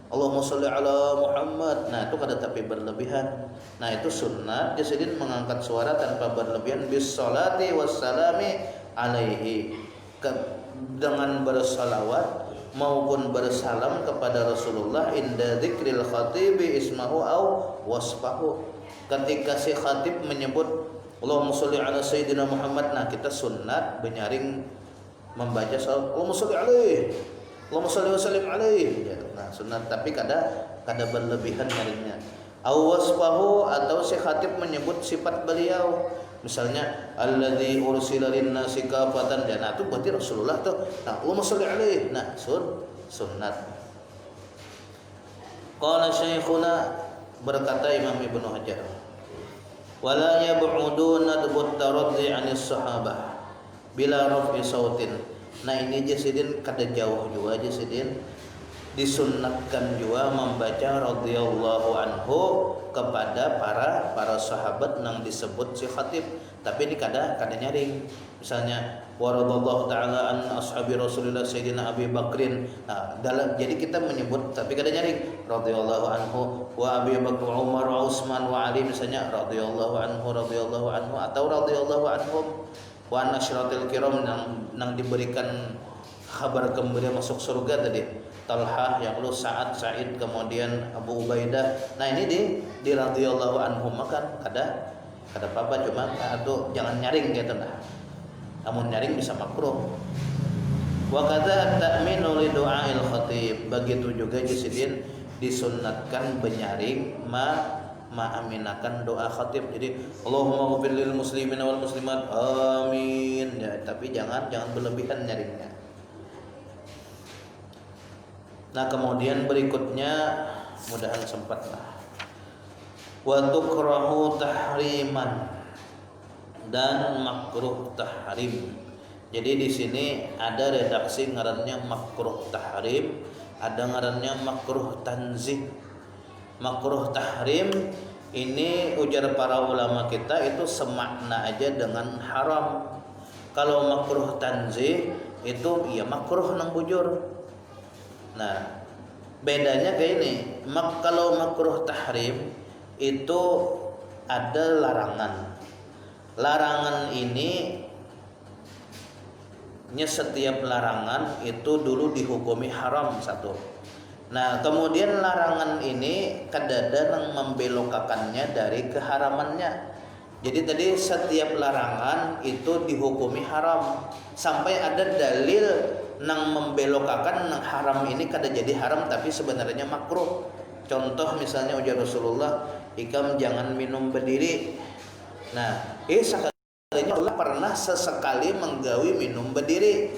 [SPEAKER 1] Allahumma sholli ala Muhammad, nah itu kada tapi berlebihan. Nah itu sunnah jasidin mengangkat suara tanpa berlebihan, bis sholati wassalami alaihi, dengan bersalawat maupun bersalam kepada Rasulullah inda dzikril khatibi ismahu au wasfahu. Ketika si khatib menyebut Allahumma sholli ala sayyidina Muhammad, nah kita sunnat menyaring membaca salawat Allahumma sholli alaihi, Allahumma sholli wa sallim alaihi. Nah sunat, tapi kada berlebihan nyaringnya. Au wasfahu, atau si khatib menyebut sifat beliau. Misalnya alladzi ursila lin-nasi kafatan, nah itu berarti Rasulullah tuh. Nah Allahumma sholli alaihi, nah sunnat. Qala syekhuna, berkata Imam Ibnu Hajar, wala yab'uduna taraddi 'anis sahabah bila raf'i sautin. Nah ini jasidin kada jauh juga jasidin disunnatkan juga membaca radhiyallahu anhu kepada para sahabat nang disebut si khatib, tapi ini kada nyaring. Misalnya waradallahu taala an ashabi Rasulillah sayyidina Abi Bakrin. Nah, jadi kita menyebut tapi kada nyaring radhiyallahu anhu wa Abi Bakr Umar wa Utsman wa Ali, misalnya radhiyallahu anhu atau radhiyallahu anhum wa nasyratil kiram, nang diberikan kabar gembira masuk surga tadi, Talhah, yang lu Sa'ad, Sa'id, kemudian Abu Ubaidah. Nah ini di radhiyallahu anhum makan kada apa-apa, cuma atau jangan nyaring gitu nah. Namun nyaring bisa makruh. Wa kadza ta'minu li du'ail khatib, begitu juga jasidin disunnatkan benyaring ma'aminakan doa khatib. Jadi Allahumma ghfir lil muslimin wal muslimat amin ya, tapi jangan berlebihan nyaringnya. Nah kemudian berikutnya mudahan sempatlah, wa tukrahu tahriman, dan makruh tahrim. Jadi di sini ada redaksi ngarannya makruh tahrim, ada ngarannya makruh tanzih. Makruh tahrim ini ujar para ulama kita itu semakna aja dengan haram. Kalau makruh tanzih itu ya makruh nang bujur. Nah, bedanya kayak ini. Kalau makruh tahrim itu ada larangan. Larangan ini setiap larangan itu dulu dihukumi haram satu. Nah, kemudian larangan ini kadang-kadang membelokkannya dari keharamannya. Jadi tadi setiap larangan itu dihukumi haram sampai ada dalil nang membelokkan nang haram ini kada jadi haram tapi sebenarnya makruh. Contoh misalnya ujar Rasulullah, "Ikam jangan minum berdiri." Nah, sekalinya Allah pernah sesekali menggawi minum berdiri.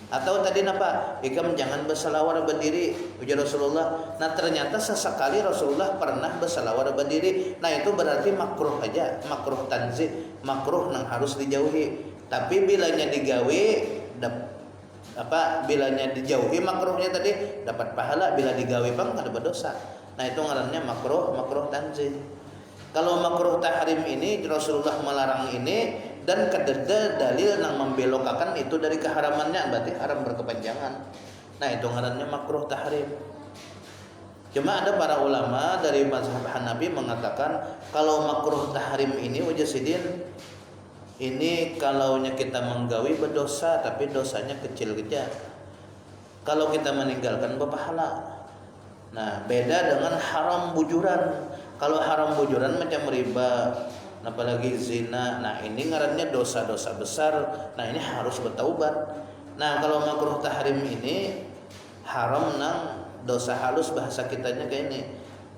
[SPEAKER 1] Atau tadi napa? Ikam jangan berselawar berdiri, ujar Rasulullah. Nah, ternyata sesekali Rasulullah pernah berselawar berdiri. Nah, itu berarti makruh aja, makruh tanzih, makruh nang harus dijauhi. Tapi bilanya digawi bilanya dijauhi makruhnya tadi dapat pahala, bila digawi bang kada berdosa. Nah, itu ngarannya makruh tanzih. Kalau makruh tahrim ini Rasulullah melarang ini dan kededa dalil yang membelokkan itu dari keharamannya, berarti haram berkepanjangan. Nah, itu ngarannya makruh tahrim. Cuma ada para ulama dari mazhab Hanafi mengatakan kalau makruh tahrim ini wajasidin ini kalaunya kita menggawi berdosa tapi dosanya kecil saja. Kalau kita meninggalkan berpahala. Nah, beda dengan haram bujuran. Kalau haram bujuran macam riba, apalagi zina. Nah, ini ngarannya dosa-dosa besar. Nah, ini harus bertaubat. Nah, kalau makruh tahrim ini haram nang dosa halus, bahasa kitanya kayak ini.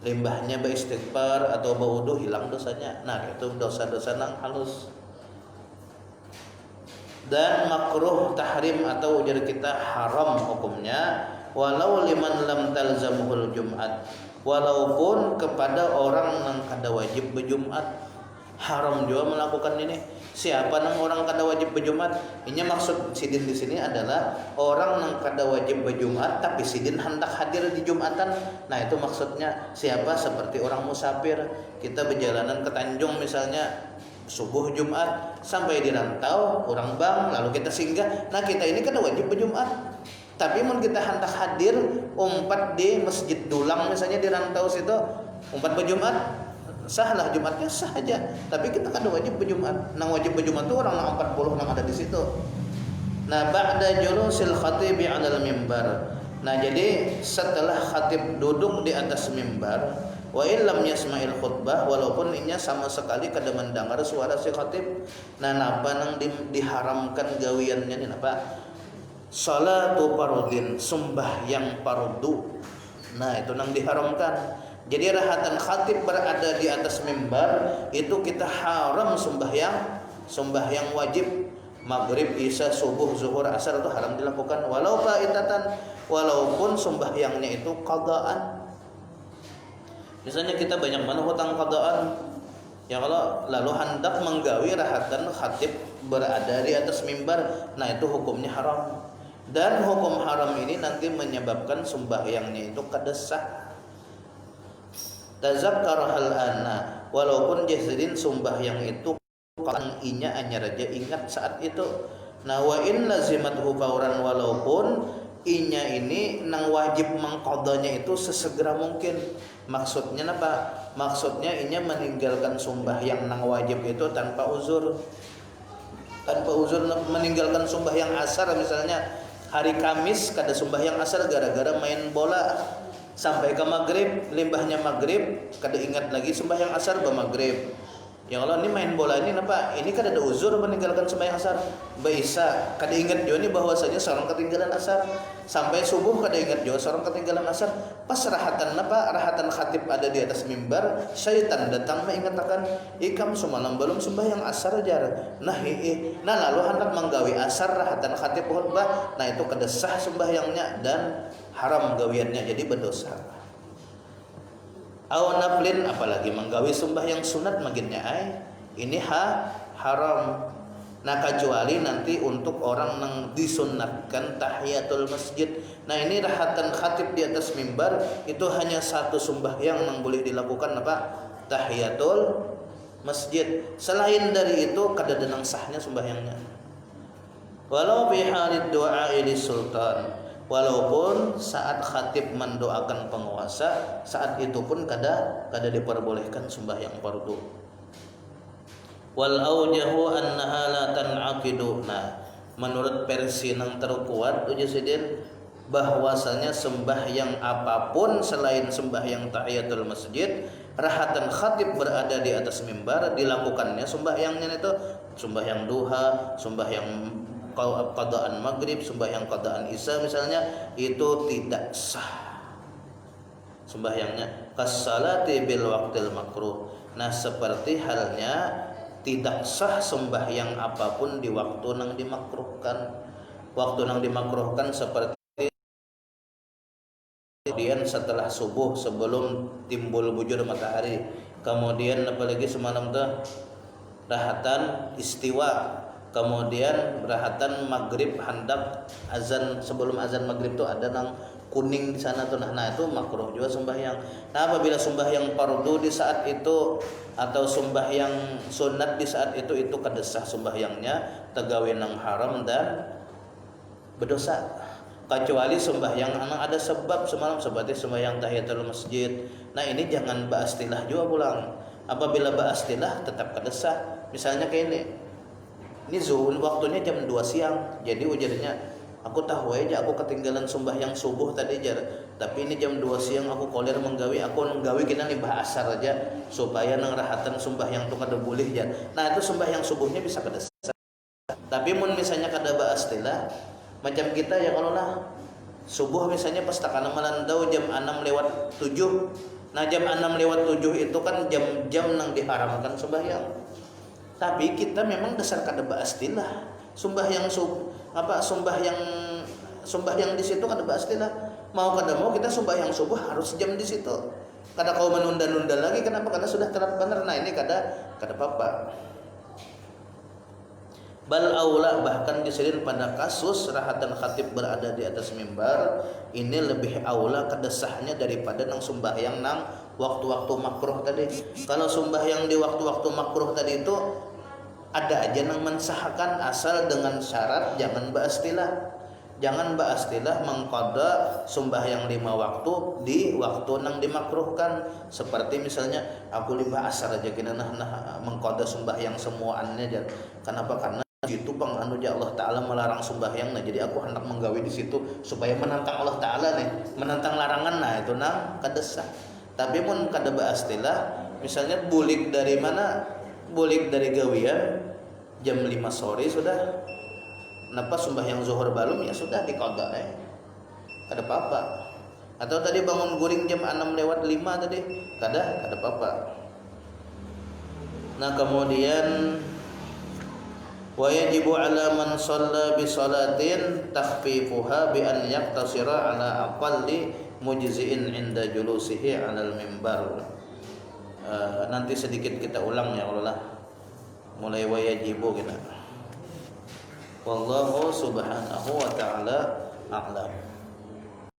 [SPEAKER 1] Limbahnya beristighfar atau berwudu hilang dosanya. Nah, itu dosa-dosa nang halus. Dan makruh tahrim atau ujar kita haram hukumnya walau liman lam talzamuhul jum'at, walaupun kepada orang yang kada wajib berjumat. Haram juga melakukan ini. Siapa nang orang kada wajib berjumat? Ini maksud sidin di sini adalah orang yang kada wajib berjumat tapi sidin hendak hadir di Jumatan. Nah, itu maksudnya siapa? Seperti orang musafir, kita berjalanan ke Tanjung misalnya subuh Jumat sampai di rantau orang bang lalu kita singgah. Nah, kita ini kada wajib berjumat. Tapi mun kita hendak hadir umpat di Masjid Dulang misalnya di rantau situ umpat berjumat, sahlah Jumatnya sah aja. Tapi kita kan wajib berjumat. Nang wajib berjumat itu orang 40 nang ada di situ. Nah, ba'da julusil khatibi 'alal mimbar. Nah, jadi setelah khatib duduk di atas mimbar, wa illam yasma'il khutbah, walaupun inya sama sekali kada mendengar suara si khatib. Nah, napa nang diharamkan gawiannya ni napa? Salatu fardhin, sembahyang fardu. Nah, itu nang diharamkan. Jadi rahatan khatib berada di atas mimbar itu kita haram sembahyang wajib maghrib, isya, subuh, zuhur, asar itu haram dilakukan walau faitatan, walaupun sembahyangnya itu qadaan. Misalnya kita banyak mana hutang qadaan, ya kalau lalu hendak menggawi rahatan khatib berada di atas mimbar, nah itu hukumnya haram. Dan hukum haram ini nanti menyebabkan sembahyangnya itu kada sah. Tazakkar hal ana, walaupun jahilin sembahyang itu kalau inya hanya raja ingat saat itu. Nah, wa in lazimathu fauran, walaupun inya ini nang wajib mengqadanya itu sesegera mungkin. Maksudnya apa? Maksudnya inya meninggalkan sembahyang nang wajib itu tanpa uzur. Tanpa uzur meninggalkan sembahyang asar misalnya hari Kamis kada sembahyang asar gara-gara main bola sampai ke maghrib, limbahnya maghrib kada ingat lagi sembahyang asar be maghrib. Ya Allah, ini main bola ini napa? Ini kada ada uzur meninggalkan sembahyang asar. Bisa kada ingat juga nih bahwasanya seorang ketinggalan asar. Sampai subuh kada ingat juga seorang ketinggalan asar. Pas rahatan napa? Rahatan khatib ada di atas mimbar, syaitan datang mengingatkan, "Ikam semalam belum sembahyang asar jar." Nah, lalu hendak menggawi asar rahatan khatib khutbah. Nah, itu kada sah sembahyangnya dan haram gawiannya, jadi berdosa. Aw naflin, apalagi menggawi sembahyang sunat maginnya ini haram. Nah, kecuali nanti untuk orang yang disunatkan tahiyatul masjid. Nah, ini rahatan khatib di atas mimbar itu hanya satu sembahyang yang boleh dilakukan apa? tahiyatul masjid. Selain dari itu kadadenang sahnya sembahyangnya. Walau fi halid du'a lis sultan, walaupun saat khatib mendoakan penguasa, saat itu pun kada diperbolehkan sembahyang fardu. Wal aujahu annaha la tan'aqidu. Nah, menurut versi yang terkuat uji sidin bahwasanya sembahyang apapun selain sembahyang tahiyatul masjid, rahatan khatib berada di atas mimbar, dilakukannya sembahyangnya itu sembahyang duha, sembahyang qadaan maghrib, sembahyang qadaan isya misalnya, itu tidak sah sembahyangnya. Kas-salati bil waqtil makruh. Nah, seperti halnya tidak sah sembahyang apapun di waktu yang dimakruhkan. Waktu yang dimakruhkan seperti kemudian setelah subuh sebelum timbul bujur matahari, kemudian apalagi semalam tuh rahatan istiwa, kemudian rahatan maghrib hendak azan, sebelum azan maghrib tuh ada nang kuning di sana tuh, nah itu makruh juga sembahyang. Nah, apabila sembahyang fardu di saat itu atau sembahyang sunat di saat itu kadesah sembahyangnya, tegawe nang haram dan berdosa. Kecuali sembahyang anak ada sebab semalam seperti sembahyang tahiyatul masjid. Nah, ini jangan ba'astilah juga pulang. Apabila ba'astilah tetap kadesah. Misalnya kayak ini zuhur waktunya jam 2 siang. Jadi ujarnya, aku tahu aja aku ketinggalan sembahyang subuh tadi jar. Tapi ini jam 2 siang aku koler menggawi, aku menggawi kena nih asar aja supaya nang rahatan sembahyang tuh kada boleh jar. Nah, itu sembahyang subuhnya bisa kadesah. Tapi mun misalnya kada ba'astilah, macam kita ya kalau lah subuh misalnya pas takana melandau jam 6:07. Nah, jam 6:07 itu kan jam-jam yang diharamkan sembahyang. Tapi kita memang dasar kada ba'astilah. Sembahyang di situ kada ba'astilah. Mau kada mau kita sembahyang subuh harus jam di situ. Kada kau menunda-nunda lagi, kenapa? Karena sudah telat benar. Nah, ini kada apa-apa. Bal aula, bahkan disebut pada kasus rahatan khatib berada di atas mimbar, ini lebih aula kedesahnya daripada nang sembahyang nang waktu-waktu makruh tadi. Kalau sembahyang di waktu-waktu makruh tadi itu ada aja nang mensahkan asal dengan syarat jangan ba'astilah. Jangan ba'astilah mengqada sembahyang 5 waktu di waktu nang dimakruhkan. Seperti misalnya aku 5 asar aja kena mengqada sembahyang semuanya aja. Kenapa? Karena itu bang Allah Ta'ala melarang sembahyang, nah jadi aku hendak menggawi di situ supaya menantang Allah Ta'ala nih, menantang larangan. Nah, itu nang kadesah. Tapi mun kada ba'astilah, misalnya bulik dari mana? Bulik dari gawian jam 5 sore sudah. Napa sembahyang zuhur balum ya sudah diqada kada apa-apa. Atau tadi bangun guring jam 6:05 tadi, kada apa-apa. Nah, kemudian wa yajibu ala man shalla bi salatin takhfifuha bi an yaqtasira ala aqalli mujzi'in inda julusihi 'alal mimbar. Nanti sedikit kita ulang ya Allah. Mulai wa yajibu kita. Wallahu subhanahu wa ta'ala a'lam.